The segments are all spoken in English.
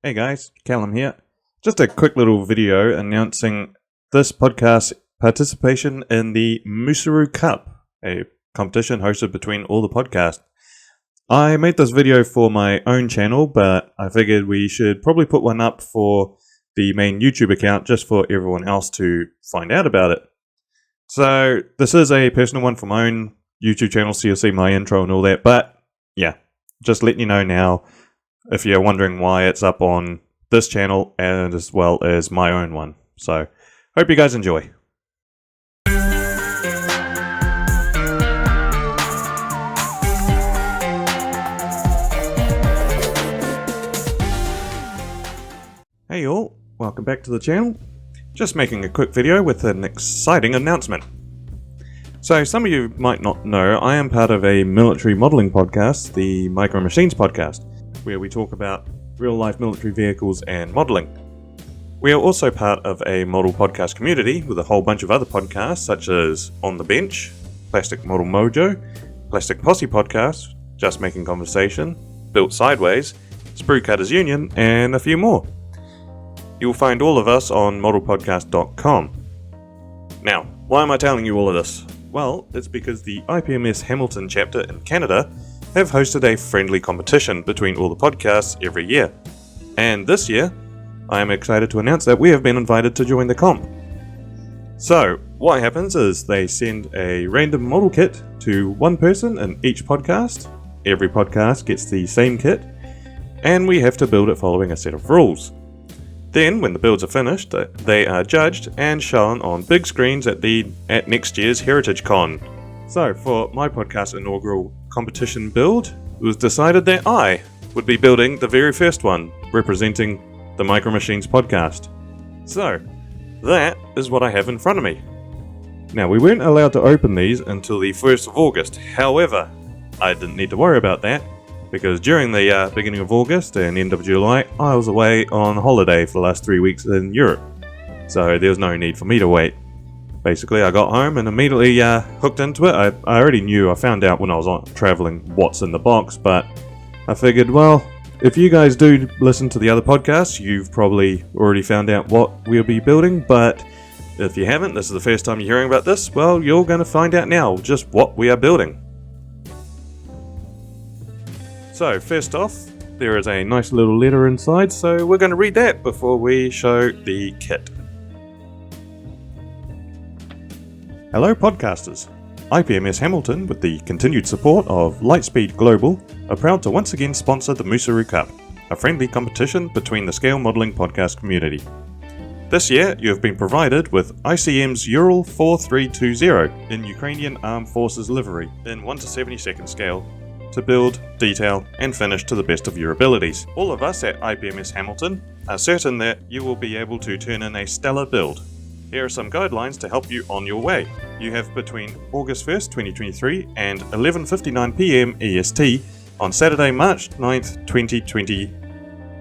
Hey guys, Callum here. Just a quick little video announcing this podcast's participation in the Moosaroo Cup, a competition hosted between all the podcasts. I made this video for my own channel, but I figured we should probably put one up for the main YouTube account just for everyone else to find out about it. So this is a personal one for my own YouTube channel, so you'll see my intro and all that, but yeah, just letting you know now if you're wondering why it's up on this channel and as well as my own one. So hope you guys enjoy. Hey all, welcome back to the channel. Just making a quick video with an exciting announcement. So some of you might not know, I am part of a military modelling podcast, the Micro Machines podcast, where we talk about real-life military vehicles and modelling. We are also part of a model podcast community with a whole bunch of other podcasts such as On the Bench, Plastic Model Mojo, Plastic Posse Podcast, Just Making Conversation, Built Sideways, Sprue Cutters Union, and a few more. You'll find all of us on modelpodcast.com. Now, why am I telling you all of this? Well, it's because the IPMS Hamilton chapter in Canada have hosted a friendly competition between all the podcasts every year. And this year, I am excited to announce that we have been invited to join the comp. So, what happens is they send a random model kit to one person in each podcast. Every podcast gets the same kit, and we have to build it following a set of rules. Then, when the builds are finished, they are judged and shown on big screens at next year's Heritage Con. So, for my podcast's inaugural competition build, it was decided that I would be building the very first one, representing the Micro Machines podcast. So, that is what I have in front of me. Now, we weren't allowed to open these until the 1st of August. However, I didn't need to worry about that, because during the beginning of August and end of July, I was away on holiday for the last 3 weeks in Europe. So there was no need for me to wait. Basically, I got home and immediately hooked into it. I already knew, I found out when I was traveling what's in the box, but I figured, well, if you guys do listen to the other podcasts, you've probably already found out what we'll be building, but if you haven't, this is the first time you're hearing about this, well, you're going to find out now just what we are building. So, first off, there is a nice little letter inside, so we're going to read that before we show the kit. Hello podcasters. IPMS Hamilton, with the continued support of Lightspeed Global, are proud to once again sponsor the Moosaroo Cup, a friendly competition between the scale modelling podcast community. This year, you have been provided with ICM's Ural 4320 in Ukrainian Armed Forces livery in 1 to 72nd scale to build, detail, and finish to the best of your abilities. All of us at IPMS Hamilton are certain that you will be able to turn in a stellar build. Here are some guidelines to help you on your way. You have between August 1st, 2023 and 11:59 PM EST on Saturday, March 9th, 2020.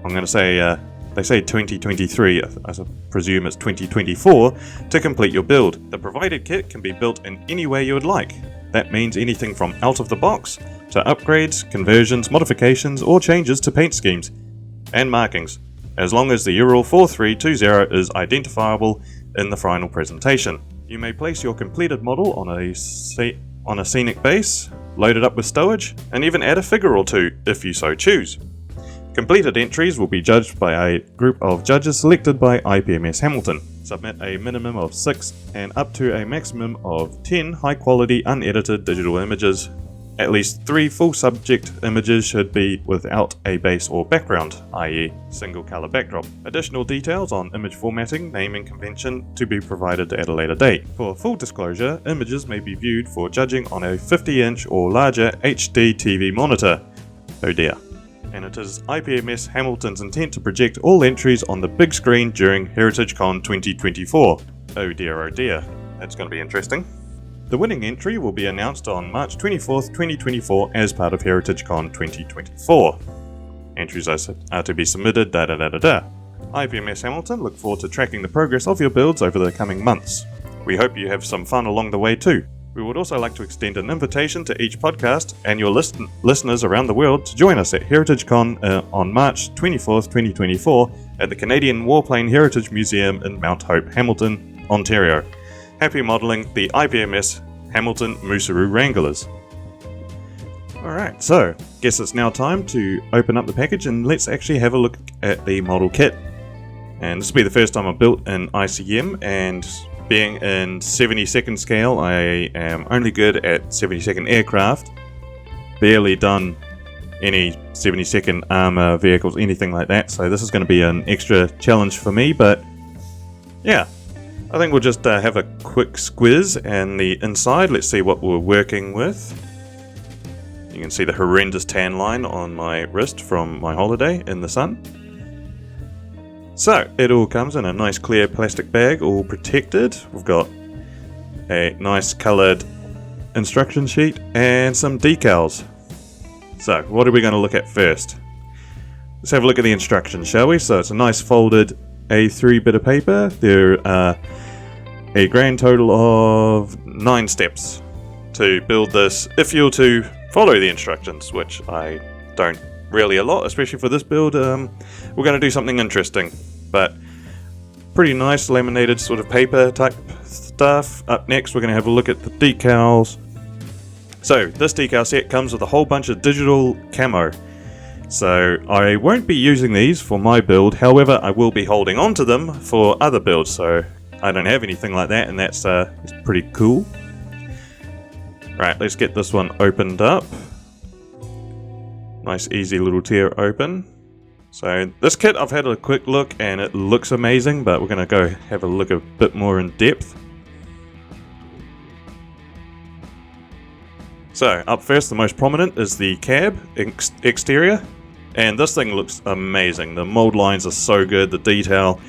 I'm going to say, they say 2023, I presume it's 2024, to complete your build. The provided kit can be built in any way you would like. That means anything from out of the box to upgrades, conversions, modifications, or changes to paint schemes and markings, as long as the Ural 4320 is identifiable in the final presentation. You may place your completed model on a scenic base, load it up with stowage, and even add a figure or two if you so choose. Completed entries will be judged by a group of judges selected by IPMS Hamilton. Submit a minimum of 6 and up to a maximum of 10 high-quality unedited digital images. At least 3 full subject images should be without a base or background, i.e. single color backdrop. Additional details on image formatting, naming convention to be provided at a later date. For full disclosure, images may be viewed for judging on a 50-inch or larger HD TV monitor. Oh dear. And it is IPMS Hamilton's intent to project all entries on the big screen during Heritage Con 2024. Oh dear, that's going to be interesting. The winning entry will be announced on March 24th, 2024 as part of Heritage Con 2024. Entries are to be submitted IPMS Hamilton look forward to tracking the progress of your builds over the coming months. We hope you have some fun along the way too. We would also like to extend an invitation to each podcast and your listeners around the world to join us at HeritageCon on March 24th, 2024 at the Canadian Warplane Heritage Museum in Mount Hope, Hamilton, Ontario. Happy modelling, the IPMS Hamilton Moosaroo Wranglers. Alright, so guess it's now time to open up the package and let's actually have a look at the model kit. And this will be the first time I've built an ICM, and being in 72nd scale, I am only good at 72nd aircraft. Barely done any 72nd armor vehicles, anything like that, so this is going to be an extra challenge for me, but yeah. I think we'll just have a quick squiz and the inside. Let's see what we're working with. You can see the horrendous tan line on my wrist from my holiday in the sun. So, it all comes in a nice clear plastic bag, all protected. We've got a nice coloured instruction sheet and some decals. So, what are we going to look at first? Let's have a look at the instructions, shall we? So, it's a nice folded A3 bit of paper. There are a grand total of 9 steps to build this if you're to follow the instructions, which I don't really a lot, especially for this build. We're going to do something interesting, but pretty nice laminated sort of paper type stuff. Up next, we're going to have a look at the decals. So this decal set comes with a whole bunch of digital camo. So I won't be using these for my build, however I will be holding on to them for other builds, so I don't have anything like that, and that's it's pretty cool. Right, let's get this one opened up. Nice easy little tear open. So this kit, I've had a quick look and it looks amazing, but we're going to go have a look a bit more in depth. So up first, the most prominent is the cab exterior, and this thing looks amazing. The mold lines are so good, the detail.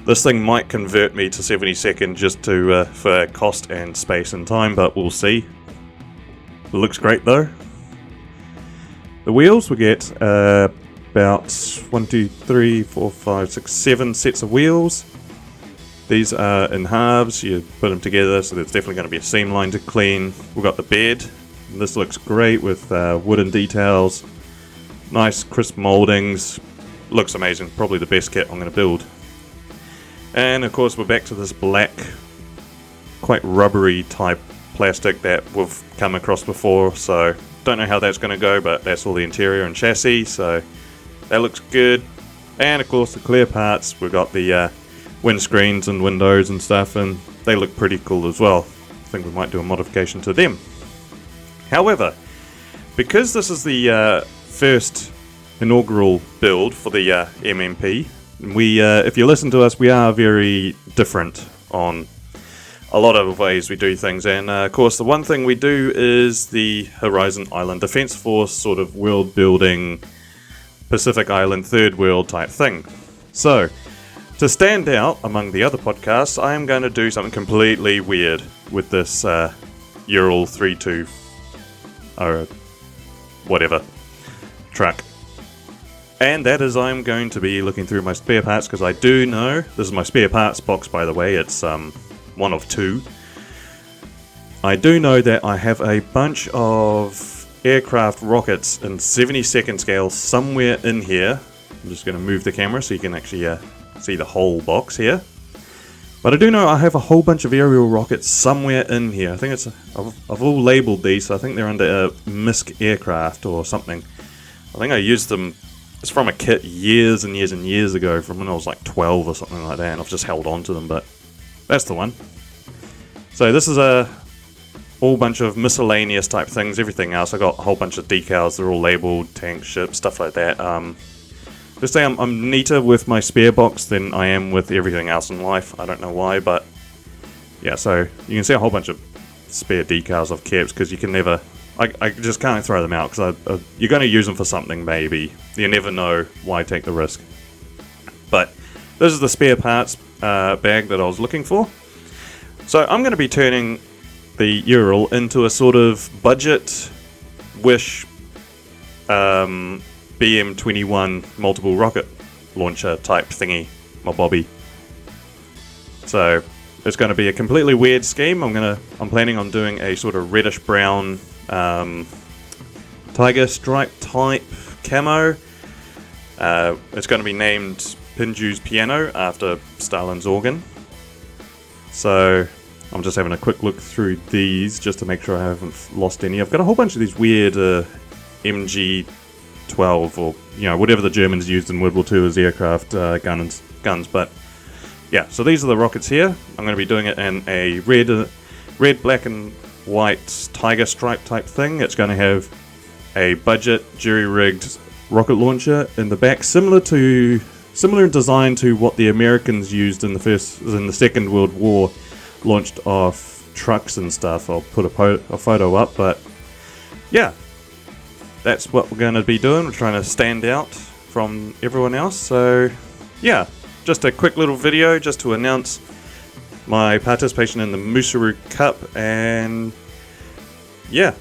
This thing might convert me to 72nd just to for cost and space and time, but we'll see. It looks great though. The wheels, we get about 1, 2, 3, 4, 5, 6, 7 sets of wheels. These are in halves, you put them together, so there's definitely going to be a seam line to clean. We've got the bed. This looks great with wooden details. Nice crisp mouldings. Looks amazing, probably the best kit I'm going to build. And of course we're back to this black, quite rubbery type plastic that we've come across before, so don't know how that's going to go, but that's all the interior and chassis, so that looks good. And of course the clear parts, we've got the windscreens and windows and stuff, and they look pretty cool as well. I think we might do a modification to them. However, because this is the first inaugural build for the MMP, we, if you listen to us, we are very different on a lot of ways we do things, and of course the one thing we do is the Horizon Island Defense Force sort of world building, Pacific Island third world type thing. So, to stand out among the other podcasts, I am going to do something completely weird with this Ural 32 or whatever truck. And that is, I'm going to be looking through my spare parts, because I do know, this is my spare parts box by the way, it's one of 2. I do know that I have a bunch of aircraft rockets in 72nd scale somewhere in here. I'm just going to move the camera so you can actually see the whole box here. But I do know I have a whole bunch of aerial rockets somewhere in here. I think it's I've all labelled these, so I think they're under MISC aircraft or something. I think I used them. It's from a kit years and years and years ago, from when I was like 12 or something like that, and I've just held on to them, but that's the one. So this is a whole bunch of miscellaneous type things. Everything else, I got a whole bunch of decals. They're all labelled, tank, ship, stuff like that. Just say I'm neater with my spare box than I am with everything else in life. I don't know why, but yeah. So you can see a whole bunch of spare decals I've kept, because you can never. I just can't throw them out, because you're going to use them for something maybe. You never know, why take the risk. But this is the spare parts bag that I was looking for. So I'm going to be turning the Ural into a sort of budget wish BM-21 multiple rocket launcher type thingy, my bobby. So it's going to be a completely weird scheme. I'm planning on doing a sort of reddish brown tiger stripe type camo. It's going to be named Pinju's Piano after Stalin's organ. So I'm just having a quick look through these just to make sure I haven't lost any. I've got a whole bunch of these weird MG12 or whatever the Germans used in World War II as aircraft guns. But yeah, so these are the rockets here. I'm going to be doing it in a red, black and white tiger stripe type thing. It's going to have a budget jury-rigged rocket launcher in the back, similar in design to what the Americans used in the Second World War, launched off trucks and stuff. I'll put a photo up, but yeah, that's what we're going to be doing. We're trying to stand out from everyone else. So yeah, just a quick little video just to announce my participation in the Moosaroo Cup, and yeah,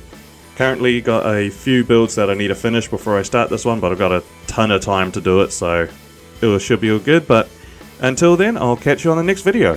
currently got a few builds that I need to finish before I start this one, but I've got a ton of time to do it, so it should be all good. But until then, I'll catch you on the next video.